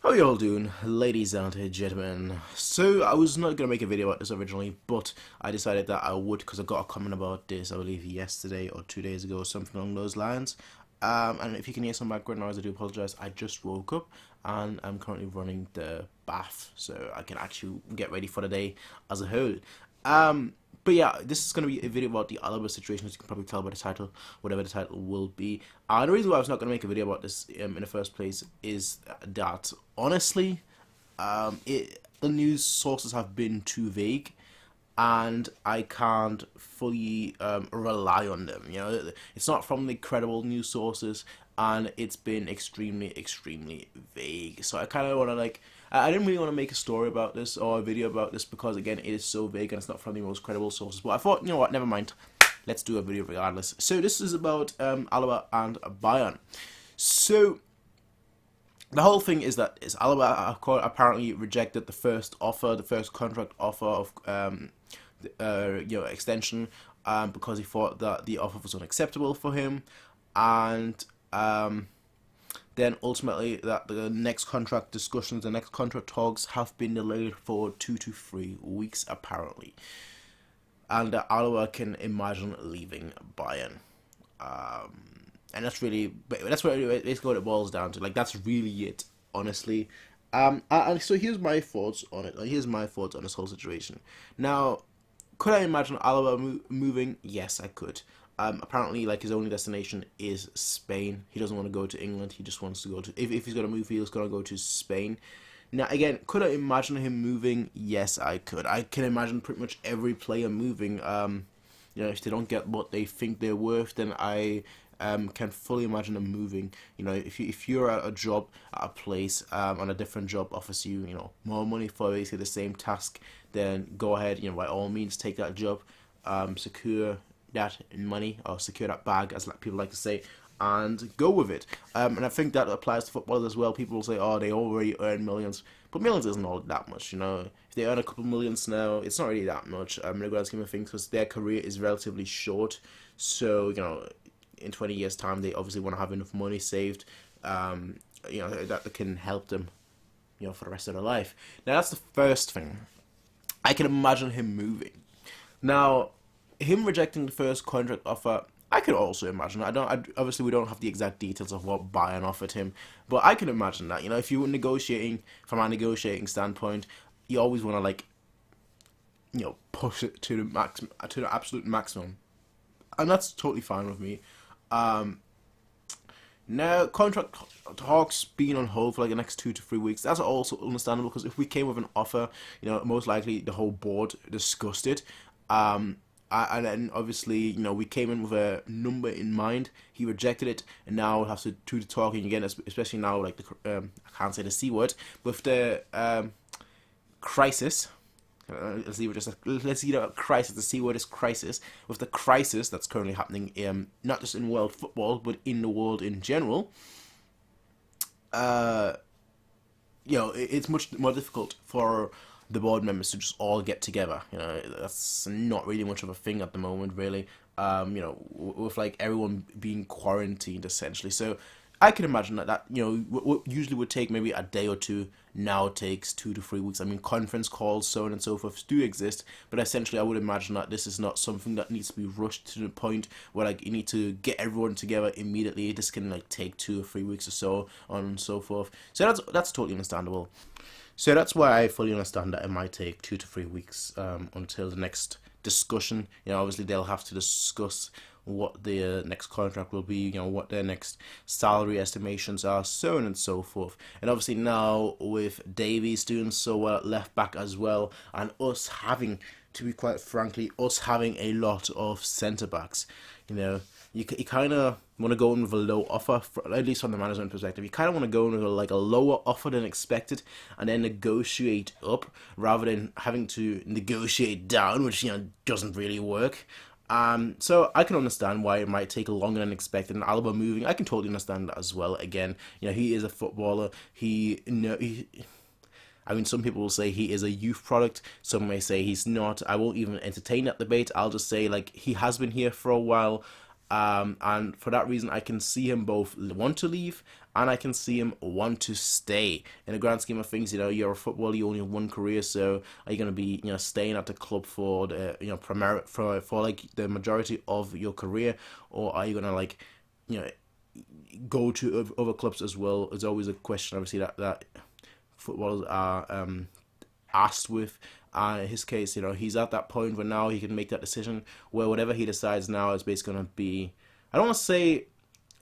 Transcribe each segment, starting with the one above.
How you all doing, ladies and gentlemen? So I was not gonna make a video about this originally, but I decided that I would because I got a comment about this, I believe yesterday or 2 days ago, or something along those lines. And if you can hear some background noise, I do apologize. I just woke up and I'm currently running the bath, so I can actually get ready for the day as a whole. But yeah, this is going to be a video about the Alaba situation, as you can probably tell by the title, whatever the title will be. The reason why I was not going to make a video about this in the first place is that, honestly, the news sources have been too vague, and I can't fully rely on them. You know, it's not from the credible news sources, and it's been extremely vague. So I kind of want to I didn't really want to make a story about this or a video about this because again, it is so vague and it's not from the most credible sources. But I thought, you know what, never mind. Let's do a video regardless. So this is about Alaba and Bayern. So the whole thing is that Alaba apparently rejected the first offer, the first contract offer of extension, because he thought that the offer was unacceptable for him, and then ultimately that the next contract discussions, the next contract talks have been delayed for 2 to 3 weeks apparently, and Alaba can imagine leaving Bayern. And that's basically what it boils down to. Like, that's really it, honestly. And so here's my thoughts on it. Here's my thoughts on this whole situation. Now, could I imagine Alaba moving? Yes, I could. Apparently, like, his only destination is Spain. He doesn't want to go to England. He just wants to go to... If he's going to move, he's going to go to Spain. Now, again, could I imagine him moving? Yes, I could. I can imagine pretty much every player moving. If they don't get what they think they're worth, then I can fully imagine them moving. You know, if you're at a job at a place, and a different job offers you, more money for basically the same task, then go ahead, by all means take that job, secure that money, or secure that bag, as people like to say, and go with it. And I think that applies to footballers as well. People will say, oh, they already earn millions, but millions isn't all that much. If they earn a couple millions now, it's not really that much in the grand scheme of things, because their career is relatively short. So in 20 years time, they obviously want to have enough money saved, that can help them, for the rest of their life. Now, that's the first thing. I can imagine him moving. Now, him rejecting the first contract offer, I could also imagine. Obviously, we don't have the exact details of what Bayern offered him, but I can imagine that. If you were negotiating from a negotiating standpoint, you always want to push it to the absolute maximum, and that's totally fine with me. Now, contract talks being on hold for the next 2 to 3 weeks, that's also understandable, because if we came with an offer, most likely the whole board discussed it. And then obviously, we came in with a number in mind. He rejected it, and now we'll have to do the talking again, especially now, I can't say the C word, with the crisis. Let's see the crisis. The C word is crisis. With the crisis that's currently happening, not just in world football, but in the world in general. It's much more difficult for the board members to just all get together. That's not really much of a thing at the moment, really. With everyone being quarantined essentially. So I can imagine that what usually would take maybe a day or two now takes 2 to 3 weeks. I mean, conference calls, so on and so forth, do exist, but essentially I would imagine that this is not something that needs to be rushed to the point where you need to get everyone together immediately. This can take 2 or 3 weeks or so, on and so forth. So that's totally understandable. So that's why I fully understand that it might take 2 to 3 weeks until the next discussion. Obviously they'll have to discuss what their next contract will be, what their next salary estimations are, so on and so forth. And obviously now with Davies doing so well at left back as well, and us having, to be quite frankly, having a lot of centre backs, you kind of want to go in with a low offer, at least from the management perspective. You kind of want to go in with a lower offer than expected, and then negotiate up rather than having to negotiate down, which doesn't really work. So I can understand why it might take longer than expected. And Alaba moving, I can totally understand that as well. Again, he is a footballer. I mean, some people will say he is a youth product. Some may say he's not. I won't even entertain that debate. I'll just say, he has been here for a while. And for that reason, I can see him both want to leave and I can see him want to stay. In the grand scheme of things, you're a footballer, you only have one career, so are you going to be, staying at the club for the, for like the majority of your career, or are you going to like, go to other clubs as well? It's always a question, obviously, that footballers are asked with. In his case, he's at that point where now he can make that decision where whatever he decides now is basically going to be, I don't want to say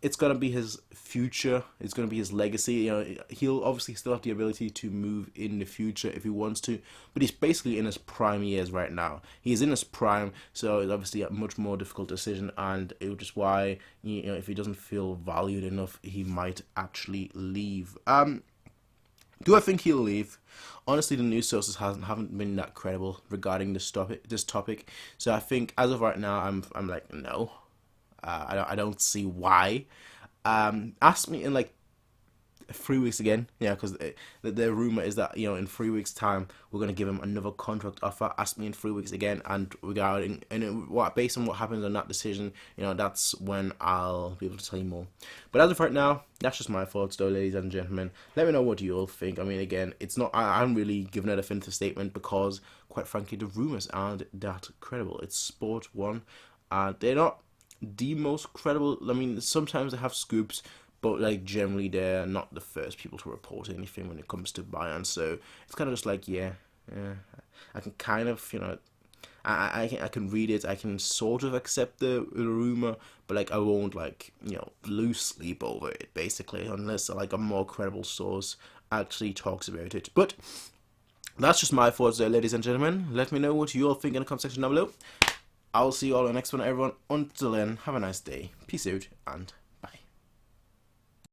it's going to be his future, it's going to be his legacy. He'll obviously still have the ability to move in the future if he wants to, but he's basically in his prime years right now. He's in his prime, so it's obviously a much more difficult decision, and which is why, if he doesn't feel valued enough, he might actually leave. Do I think he'll leave? Honestly, the news sources haven't been that credible regarding this topic. So I think as of right now, I'm like, no, I don't see why. Ask me in like 3 weeks again, because the rumor is that in 3 weeks' time we're gonna give him another contract offer. Ask me in 3 weeks again, and regarding based on what happens on that decision, that's when I'll be able to tell you more. But as of right now, that's just my thoughts, though, ladies and gentlemen. Let me know what you all think. I mean, again, it's not. I'm really giving a definitive statement because, quite frankly, the rumors aren't that credible. It's Sport 1, they're not the most credible. I mean, sometimes they have scoops, but like generally they're not the first people to report anything when it comes to Bayern. So it's kind of just like, yeah, I can kind of, I can read it, I can sort of accept the rumor, but like I won't like, lose sleep over it basically, unless like a more credible source actually talks about it. But that's just my thoughts there, ladies and gentlemen. Let me know what you all think in the comment section down below. I'll see you all in the next one, everyone. Until then, have a nice day. Peace out and